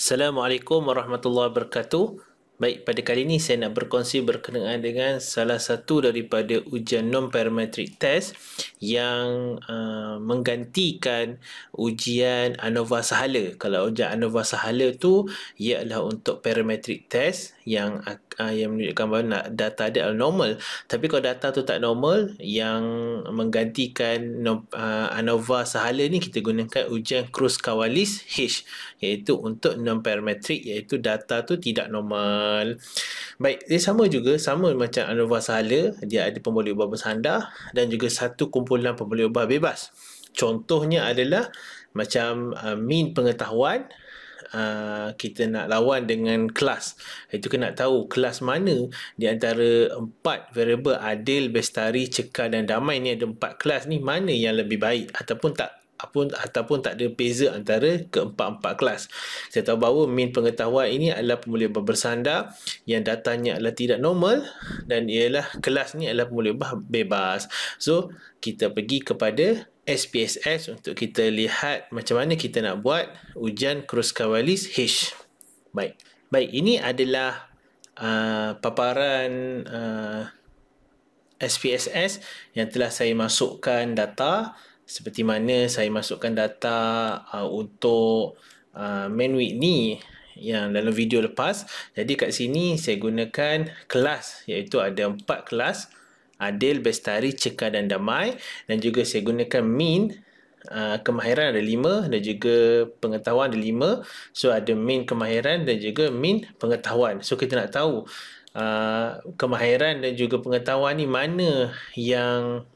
Assalamualaikum warahmatullahi wabarakatuh. Baik, pada kali ini saya nak berkongsi berkenaan dengan salah satu daripada ujian non-parametric test yang menggantikan ujian ANOVA Sahala. Kalau ujian ANOVA Sahala tu ia adalah untuk parametric test yang menunjukkan bahawa data dia adalah normal. Tapi kalau data tu tak normal, yang menggantikan ANOVA Sahala ni kita gunakan ujian Kruskal-Wallis H, iaitu untuk non-parametric, iaitu data tu tidak normal. Baik, dia sama macam ANOVA Sahala, dia ada pemboleh ubah bersandar dan juga satu kumpulan pemboleh ubah bebas. Contohnya adalah macam mean pengetahuan, kita nak lawan dengan kelas. Itu kena tahu kelas mana di antara 4 variable Adil, Bestari, Cekar dan Damai ni, ada 4 kelas ni, mana yang lebih baik ataupun tak ada beza antara keempat-empat kelas. Saya tahu bahawa mean pengetahuan ini adalah pemboleh ubah bersandar yang datanya adalah tidak normal, dan ialah kelas ni adalah pemboleh ubah bebas. So kita pergi kepada SPSS untuk kita lihat macam mana kita nak buat ujian Kruskal-Wallis H. Baik, ini adalah paparan SPSS yang telah saya masukkan data. Seperti mana saya masukkan data untuk main week ni yang dalam video lepas. Jadi kat sini saya gunakan kelas, iaitu ada 4 kelas: Adil, Bestari, Cekar dan Damai. Dan juga saya gunakan mean kemahiran ada 5 dan juga pengetahuan ada 5. So ada mean kemahiran dan juga mean pengetahuan. So kita nak tahu kemahiran dan juga pengetahuan ni mana yang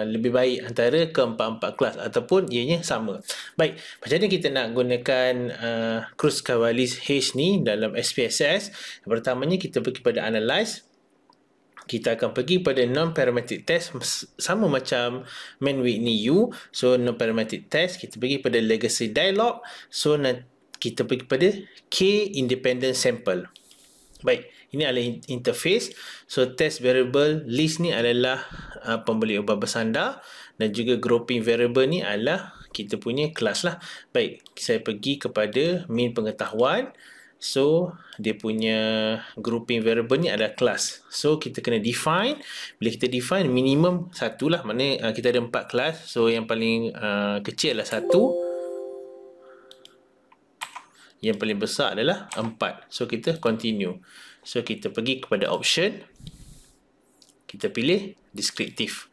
lebih baik antara keempat-empat kelas ataupun ianya sama. Baik, macam mana kita nak gunakan Kruskal-Wallis H ni dalam SPSS? Pertamanya kita pergi pada analyze. Kita akan pergi pada non-parametric test, sama macam main week ni U. So non-parametric test, kita pergi pada legacy dialog. So kita pergi pada K independent sample. Baik, ini adalah interface. So test variable list ni adalah pemboleh ubah bersandar, dan juga grouping variable ni adalah kita punya kelas lah. Baik, saya pergi kepada mean pengetahuan. So dia punya grouping variable ni adalah kelas. So kita kena define. Bila kita define, minimum 1 lah. Maknanya kita ada 4 kelas. So yang paling kecil adalah 1, yang paling besar adalah 4. So kita continue. So kita pergi kepada option, kita pilih descriptive,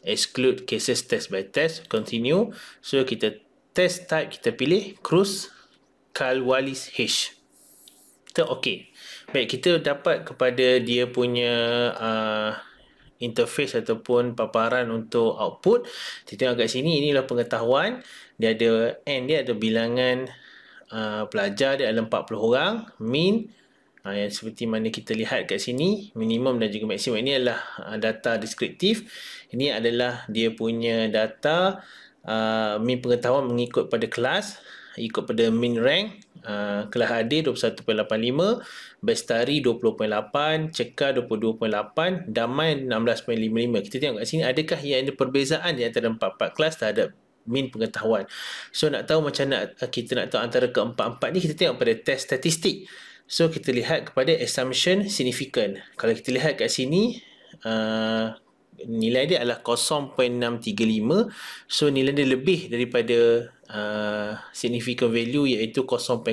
exclude cases test by test, continue. So kita test type, kita pilih Kruskal-Wallis H. Kita OK. Baik, kita dapat kepada dia punya interface ataupun paparan untuk output. Kita tengok kat sini, inilah pengetahuan. Dia ada N, dia ada bilangan pelajar dia adalah 40 orang. Mean yang seperti mana kita lihat kat sini, minimum dan juga maksimum. Ini adalah data deskriptif. Ini adalah dia punya data mean pengetahuan mengikut pada kelas, ikut pada mean rank. Kelas Adil 21.85, Bestari 20.8, Cekar 22.8, Damai 16.55. Kita tengok kat sini, adakah yang ada perbezaan di antara 4 kelas terhadap mean pengetahuan. So nak tahu macam kita nak tahu antara keempat-empat ni, kita tengok pada test statistik. So kita lihat kepada assumption significant. Kalau kita lihat kat sini, nilai dia adalah 0.635. So nilai dia lebih daripada significant value, iaitu 0.05.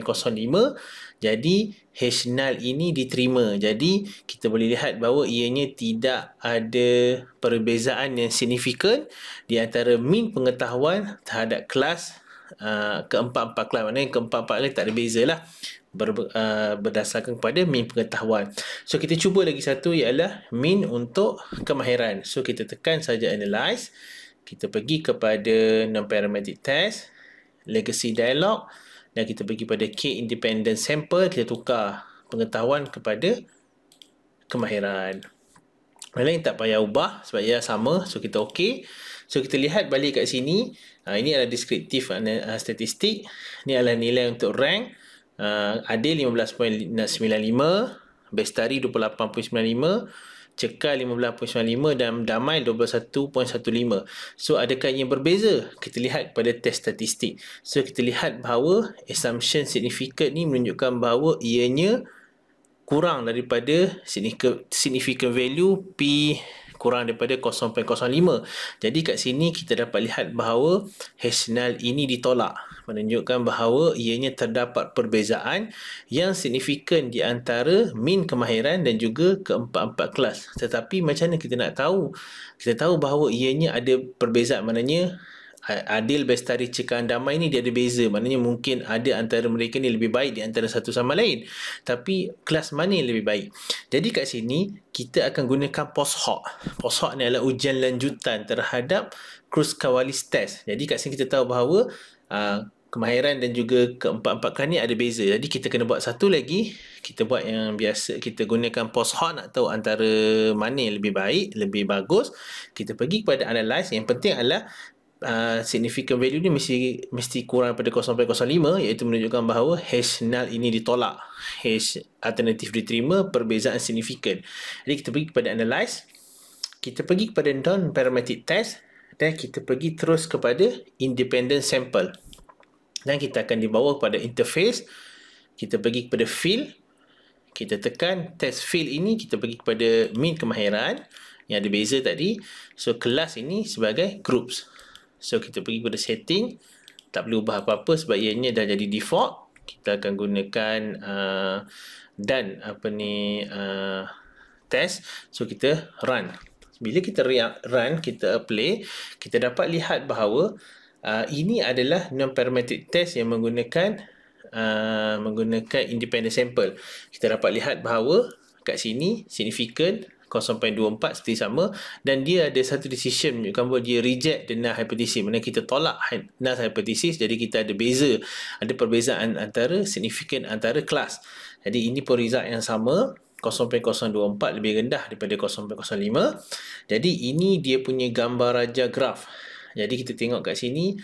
Jadi H null ini diterima. Jadi kita boleh lihat bahawa ianya tidak ada perbezaan yang signifikan di antara mean pengetahuan terhadap kelas keempat-empat kelas. Maknanya keempat-empat kelas tak ada beza lah berdasarkan kepada mean pengetahuan. So kita cuba lagi satu, ialah mean untuk kemahiran. So kita tekan saja analyze. Kita pergi kepada non-parametric test, legacy dialog, dan kita pergi pada K independent sample. Kita tukar pengetahuan kepada kemahiran. Lain tak payah ubah sebab ia sama. So kita OK. So kita lihat balik kat sini. Ini adalah deskriptif statistik. Ini adalah nilai untuk rank. Adil 15.95, Bestari 28.95, Cekal 15.95 dan Damai 21.15. So adakah yang berbeza? Kita lihat pada test statistik. So kita lihat bahawa assumption significant ni menunjukkan bahawa ianya kurang daripada significant value P kurang daripada 0.05. Jadi kat sini kita dapat lihat bahawa H0 ini ditolak, menunjukkan bahawa ianya terdapat perbezaan yang signifikan di antara min kemahiran dan juga keempat-empat kelas. Tetapi macam mana kita nak tahu? Kita tahu bahawa ianya ada perbezaan, maknanya Adil, Bestari, Cekal, Damai ni dia ada beza. Maknanya mungkin ada antara mereka ni lebih baik di antara satu sama lain. Tapi kelas mana yang lebih baik? Jadi kat sini kita akan gunakan post hoc. Post hoc ni adalah ujian lanjutan terhadap Kruskal-Wallis test. Jadi kat sini kita tahu bahawa kemahiran dan juga keempat-empat kelas ni ada beza. Jadi kita kena buat satu lagi. Kita buat yang biasa, kita gunakan post hoc nak tahu antara mana yang lebih baik, lebih bagus. Kita pergi kepada analyze. Yang penting adalah significant value ni mesti kurang daripada 0.05, iaitu menunjukkan bahawa H0 ini ditolak, H alternatif diterima, perbezaan signifikan. Jadi kita pergi kepada analyze, kita pergi kepada non-parametric test, dan kita pergi terus kepada independent sample, dan kita akan dibawa kepada interface. Kita pergi kepada field, kita tekan test field ini, kita pergi kepada min kemahiran yang ada beza tadi. So kelas ini sebagai groups. So kita pergi pada setting, tak perlu ubah apa-apa sebab ianya dah jadi default. Kita akan gunakan test. So kita run. Bila kita run, kita play, kita dapat lihat bahawa ini adalah non-parametric test yang menggunakan independent sample. Kita dapat lihat bahawa kat sini significant 0.24 seperti sama, dan dia ada satu decision menunjukkan bahawa dia reject the null hypothesis. Maksudnya kita tolak null hypothesis, jadi kita ada beza, ada perbezaan antara significant antara kelas. Jadi ini pun result yang sama, 0.024 lebih rendah daripada 0.05. Jadi ini dia punya gambar raja graf. Jadi kita tengok kat sini,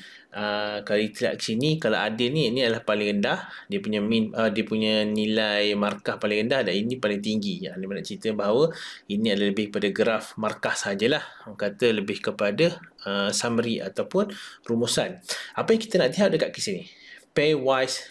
kalau kita lihat kat sini, kalau Adil ni, ini adalah paling rendah, dia punya dia punya nilai markah paling rendah, dan ini paling tinggi. Yang nak cerita bahawa ini adalah lebih pada graf markah sajalah. Orang kata lebih kepada summary ataupun rumusan. Apa yang kita nak lihat dekat sini? Pairwise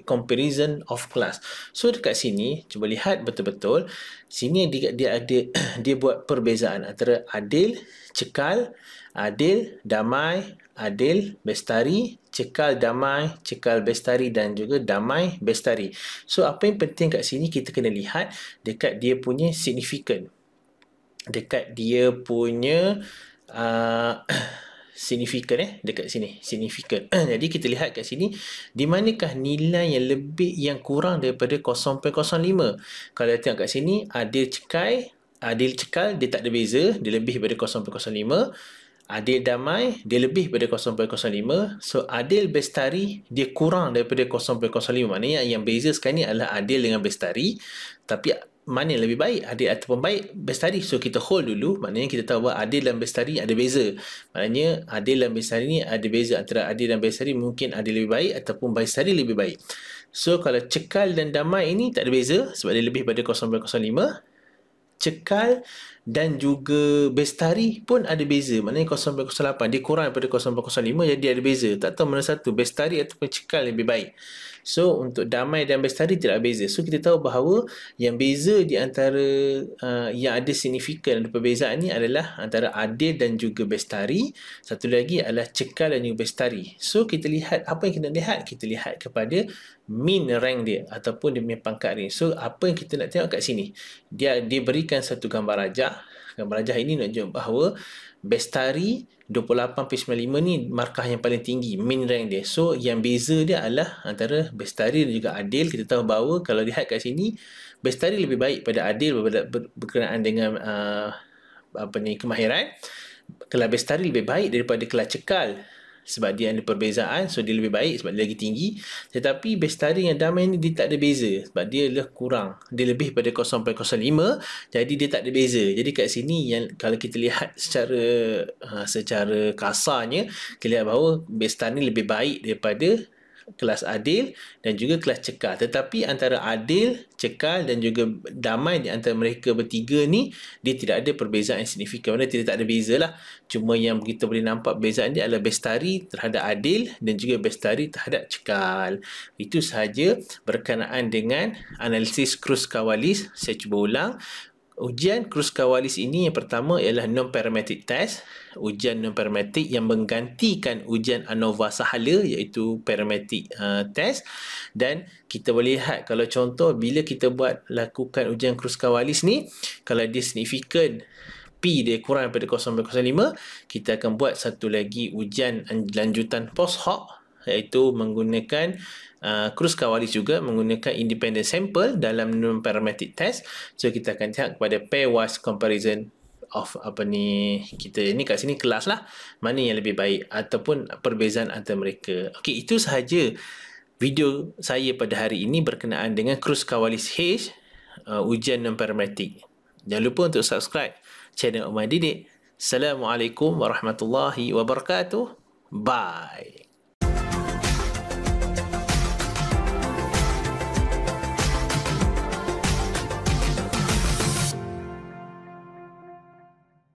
comparison of class. So dekat sini, cuba lihat betul-betul. Sini dia buat perbezaan antara Adil, Cekal, Adil, Damai, Adil, Bestari, Cekal, Damai, Cekal, Bestari, dan juga Damai, Bestari. So apa yang penting kat sini, kita kena lihat dekat dia punya significant, dekat dia punya significant, dekat sini significant. Jadi kita lihat kat sini, di manakah nilai yang lebih, yang kurang daripada 0.05. Kalau tengok kat sini, Adil, Cekal dia tak ada beza, dia lebih daripada 0.05. Adil, Damai dia lebih daripada 0.05. So Adil, Bestari dia kurang daripada 0.05. Maknanya yang beza sekarang ni adalah Adil dengan Bestari. Tapi mana yang lebih baik, Adil ataupun baik Bestari? So kita hold dulu. Maknanya kita tahu bahawa Adil dan Bestari ada beza. Maknanya Adil dan Bestari ni ada beza. Antara Adil dan Bestari, mungkin Adil lebih baik ataupun Bestari lebih baik. So kalau Cekal dan Damai ini tak ada beza sebab dia lebih pada 0.05. Cekal dan juga Bestari pun ada beza. Maknanya 0.08. Dia kurang daripada 0.05, jadi ada beza. Tak tahu mana satu, Bestari ataupun Cekal lebih baik. So untuk Damai dan Bestari tidak beza. So kita tahu bahawa yang beza di antara yang ada signifikan, ada perbezaan ni adalah antara Adil dan juga Bestari. Satu lagi adalah Cekal dan juga Bestari. So kita lihat, apa yang kita lihat? Kita lihat kepada min rank dia ataupun dia punya pangkat dia. So apa yang kita nak tengok kat sini, dia berikan satu gambar rajah. Gambar rajah ini menunjukkan bahawa Bestari 28.95 ni markah yang paling tinggi, min rank dia. So yang beza dia adalah antara Bestari dan juga Adil. Kita tahu bahawa kalau lihat kat sini, Bestari lebih baik pada Adil berkenaan dengan kemahiran. Kelas Bestari lebih baik daripada kelas Cekal sebab dia ada perbezaan, so dia lebih baik sebab dia lagi tinggi. Tetapi Bestari yang Damai ni dia tak ada beza sebab dia lebih kurang, dia lebih pada 0.05, jadi dia tak ada beza. Jadi kat sini yang kalau kita lihat secara kasarnya, kita lihat bahawa Bestari ni lebih baik daripada kelas adil dan juga kelas cekal. Tetapi antara adil, cekal dan juga damai di antara mereka bertiga ni, dia tidak ada perbezaan yang signifikan. Maksudnya tak ada beza lah. Cuma yang kita boleh nampak perbezaan dia adalah bestari terhadap adil dan juga bestari terhadap cekal. Itu sahaja berkenaan dengan analisis Kruskal-Wallis. Saya cuba ulang. Ujian Kruskal-Wallis ini yang pertama ialah non-parametric test. Ujian non-parametric yang menggantikan ujian ANOVA Sahala iaitu parametric test. Dan kita boleh lihat kalau contoh bila kita lakukan ujian Kruskal-Wallis ni, kalau dia signifikan P dia kurang daripada 0.05, kita akan buat satu lagi ujian lanjutan post hoc iaitu menggunakan Kruskal-Wallis juga, menggunakan independent sample dalam non-parametric test. So kita akan lihat kepada pairwise comparison of kita ni kat sini kelas lah, mana yang lebih baik ataupun perbezaan antara mereka. Okey, itu sahaja video saya pada hari ini berkenaan dengan Kruskal-Wallis H, ujian non-parametric. Jangan lupa untuk subscribe channel Umar Didik. Assalamualaikum warahmatullahi wabarakatuh. Bye.